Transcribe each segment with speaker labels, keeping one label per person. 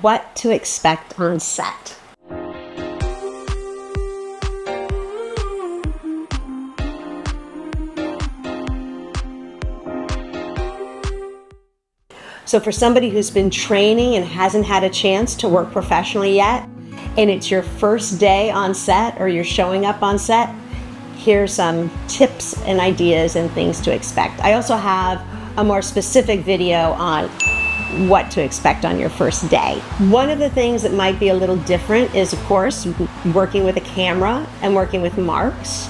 Speaker 1: what to expect on set. So for somebody who's been training and hasn't had a chance to work professionally yet, and it's your first day on set or you're showing up on set, here's some tips and ideas and things to expect. I also have a more specific video on what to expect on your first day. One of the things that might be a little different is, of course, working with a camera and working with marks.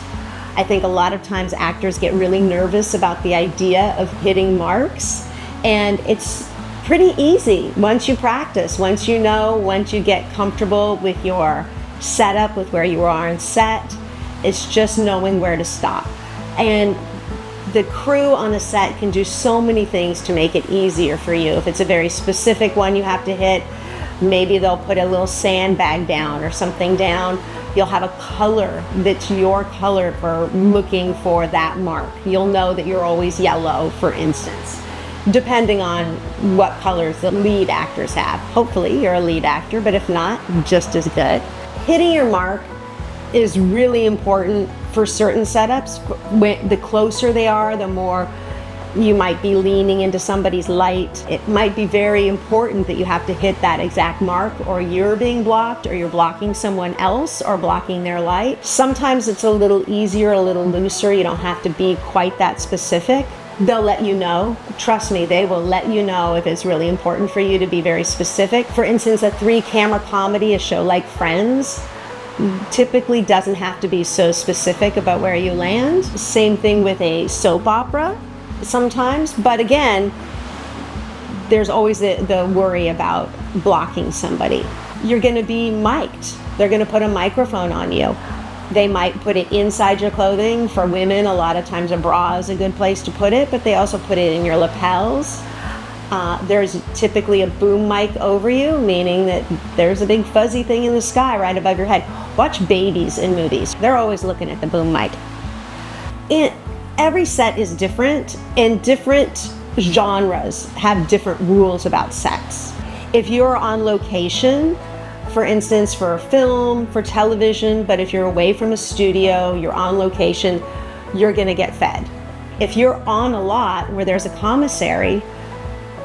Speaker 1: I think a lot of times actors get really nervous about the idea of hitting marks, and it's pretty easy once you practice, once you know, once you get comfortable with your setup, with where you are on set. It's just knowing where to stop. And the crew on a set can do so many things to make it easier for you. If it's a very specific one you have to hit, maybe they'll put a little sandbag down or something down. You'll have a color that's your color for looking for that mark. You'll know that you're always yellow, for instance, depending on what colors the lead actors have. Hopefully you're a lead actor, but if not, just as good. Hitting your mark is really important for certain setups. The closer they are, the more you might be leaning into somebody's light. It might be very important that you have to hit that exact mark, or you're being blocked, or you're blocking someone else or blocking their light. Sometimes it's a little easier, a little looser. You don't have to be quite that specific. They'll let you know. Trust me, they will let you know if it's really important for you to be very specific. For instance, a 3-camera comedy, a show like Friends, typically doesn't have to be so specific about where you land. Same thing with a soap opera sometimes, but again, there's always the worry about blocking somebody. You're going to be mic'd. They're going to put a microphone on you. They might put it inside your clothing. For women, a lot of times a bra is a good place to put it, but they also put it in your lapels. There's typically a boom mic over you, meaning that there's a big fuzzy thing in the sky right above your head. Watch babies in movies. They're always looking at the boom mic. Every set is different, and different genres have different rules about sets. If you're on location, for instance, for a film, for television, but if you're away from a studio, you're on location, you're gonna get fed. If you're on a lot where there's a commissary,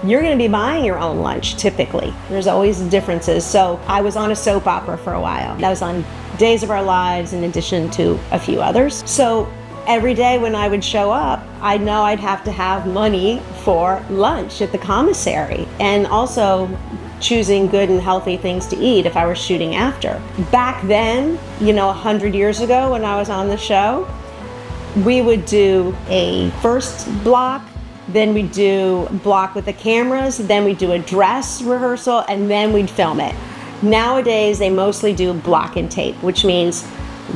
Speaker 1: you're going to be buying your own lunch, typically. There's always differences. So I was on a soap opera for a while. That was on Days of Our Lives in addition to a few others. So every day when I would show up, I know I'd have to have money for lunch at the commissary, and also choosing good and healthy things to eat if I were shooting after. Back then, 100 years ago when I was on the show, we would do a first block, then we'd do block with the cameras, then we'd do a dress rehearsal, and then we'd film it. Nowadays, they mostly do block and tape, which means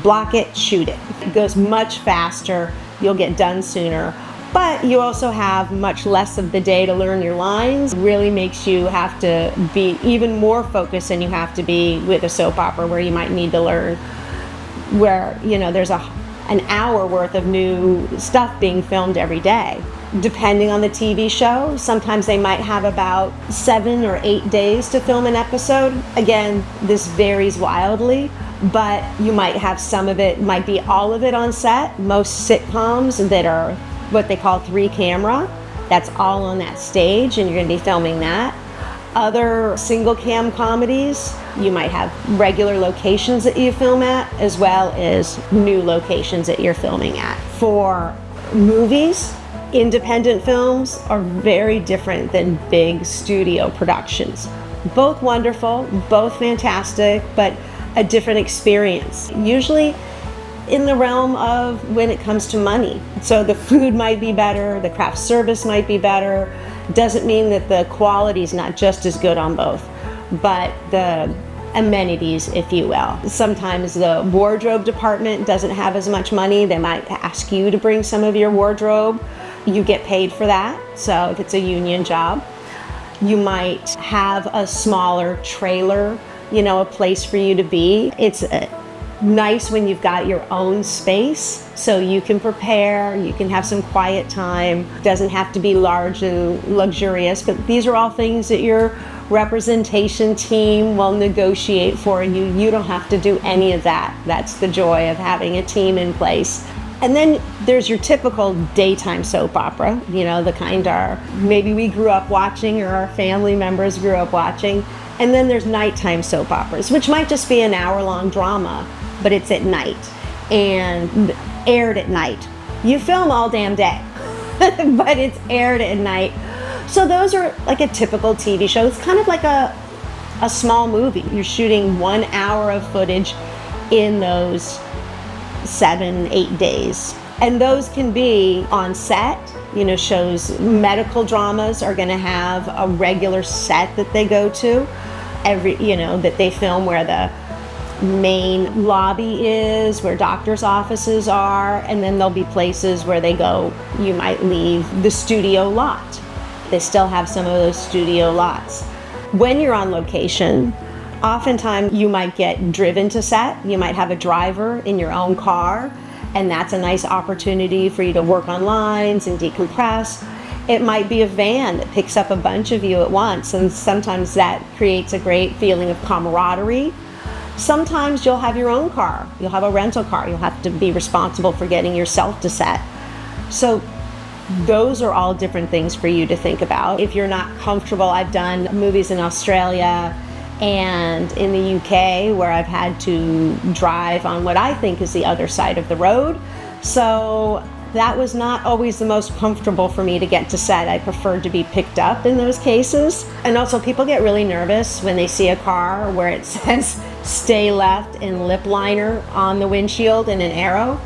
Speaker 1: block it, shoot it. It goes much faster, you'll get done sooner, but you also have much less of the day to learn your lines. It really makes you have to be even more focused than you have to be with a soap opera, where you might need to learn, where there's an hour worth of new stuff being filmed every day. Depending on the TV show, sometimes they might have about 7 or 8 days to film an episode. Again, this varies wildly, but you might have some of it, might be all of it on set. Most sitcoms that are what they call 3-camera, that's all on that stage, and you're going to be filming that. Other single cam comedies, you might have regular locations that you film at, as well as new locations that you're filming at. For movies, independent films are very different than big studio productions. Both wonderful, both fantastic, but a different experience. Usually in the realm of when it comes to money. So the food might be better, the craft service might be better. Doesn't mean that the quality is not just as good on both, but the amenities, if you will. Sometimes the wardrobe department doesn't have as much money. They might ask you to bring some of your wardrobe. You get paid for that, so if it's a union job. You might have a smaller trailer, a place for you to be. It's nice when you've got your own space, so you can prepare, you can have some quiet time. Doesn't have to be large and luxurious, but these are all things that you're representation team will negotiate for you. You don't have to do any of that. That's the joy of having a team in place. And then there's your typical daytime soap opera, you know, the kind maybe we grew up watching or our family members grew up watching. And then there's nighttime soap operas, which might just be an hour-long drama, but it's at night and aired at night. You film all damn day, but it's aired at night. So those are like a typical TV show. It's kind of like a small movie. You're shooting 1 hour of footage in those 7-8 days. And those can be on set, you know, shows. Medical dramas are going to have a regular set that they go to that they film, where the main lobby is, where doctors' offices are, and then there'll be places where they go, you might leave the studio lot. They still have some of those studio lots. When you're on location, oftentimes you might get driven to set. You might have a driver in your own car, and that's a nice opportunity for you to work on lines and decompress. It might be a van that picks up a bunch of you at once, and sometimes that creates a great feeling of camaraderie. Sometimes you'll have your own car. You'll have a rental car. You'll have to be responsible for getting yourself to set. So those are all different things for you to think about. If you're not comfortable, I've done movies in Australia and in the UK where I've had to drive on what I think is the other side of the road. So that was not always the most comfortable for me to get to set. I preferred to be picked up in those cases. And also, people get really nervous when they see a car where it says "stay left" in lip liner on the windshield and an arrow.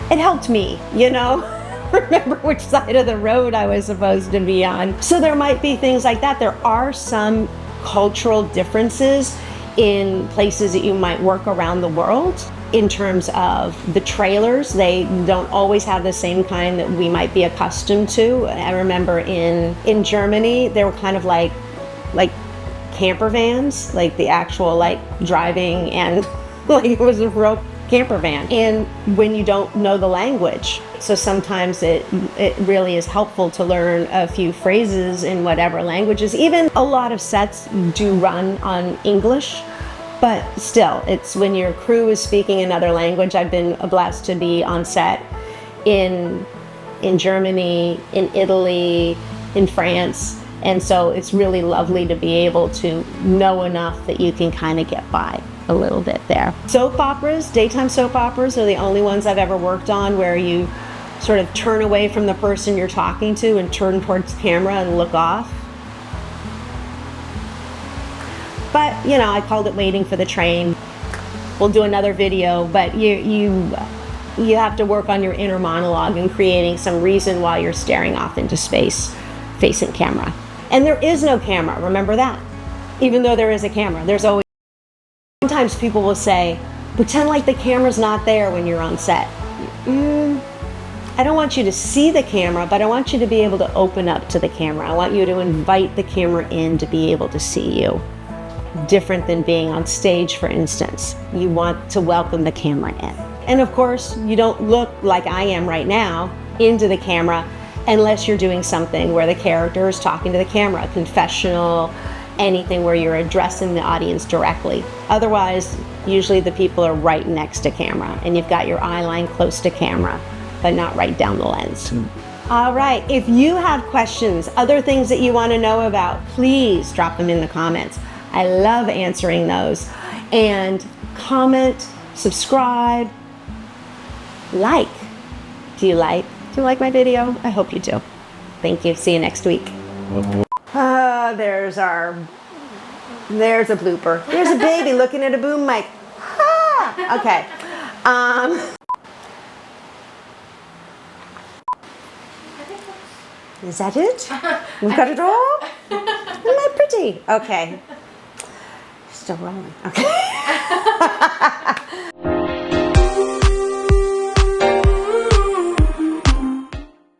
Speaker 1: It helped me, you know, remember which side of the road I was supposed to be on. So there might be things like that. There are some cultural differences in places that you might work around the world. In terms of the trailers, they don't always have the same kind that we might be accustomed to. I remember in Germany, they were kind of like camper vans, like the actual like driving, and like it was a real camper van. And when you don't know the language, so sometimes it really is helpful to learn a few phrases in whatever languages. Even a lot of sets do run on English, but still, it's when your crew is speaking another language. I've been blessed to be on set in Germany, in Italy, in France, and so it's really lovely to be able to know enough that you can kind of get by a little bit there. Soap operas, daytime soap operas, are the only ones I've ever worked on where you sort of turn away from the person you're talking to and turn towards camera and look off. But, you know, I called it waiting for the train. We'll do another video, but you have to work on your inner monologue and creating some reason why you're staring off into space facing camera. And there is no camera, remember that? Even though there is a camera, there's always... Sometimes people will say, pretend like the camera's not there when you're on set. I don't want you to see the camera, but I want you to be able to open up to the camera. I want you to invite the camera in to be able to see you. Different than being on stage, for instance. You want to welcome the camera in. And of course, you don't look like I am right now into the camera unless you're doing something where the character is talking to the camera, a confessional, anything where you're addressing the audience directly. Otherwise, usually the people are right next to camera and you've got your eye line close to camera, but not right down the lens. All right, if you have questions, other things that you want to know about, please drop them in the comments. I love answering those. And comment, subscribe, like. Do you like my video? I hope you do. Thank you. See you next week. There's a blooper. There's a baby looking at a boom mic. Okay. Is that it? We've got it all? Isn't that pretty? Okay. Still rolling. Okay.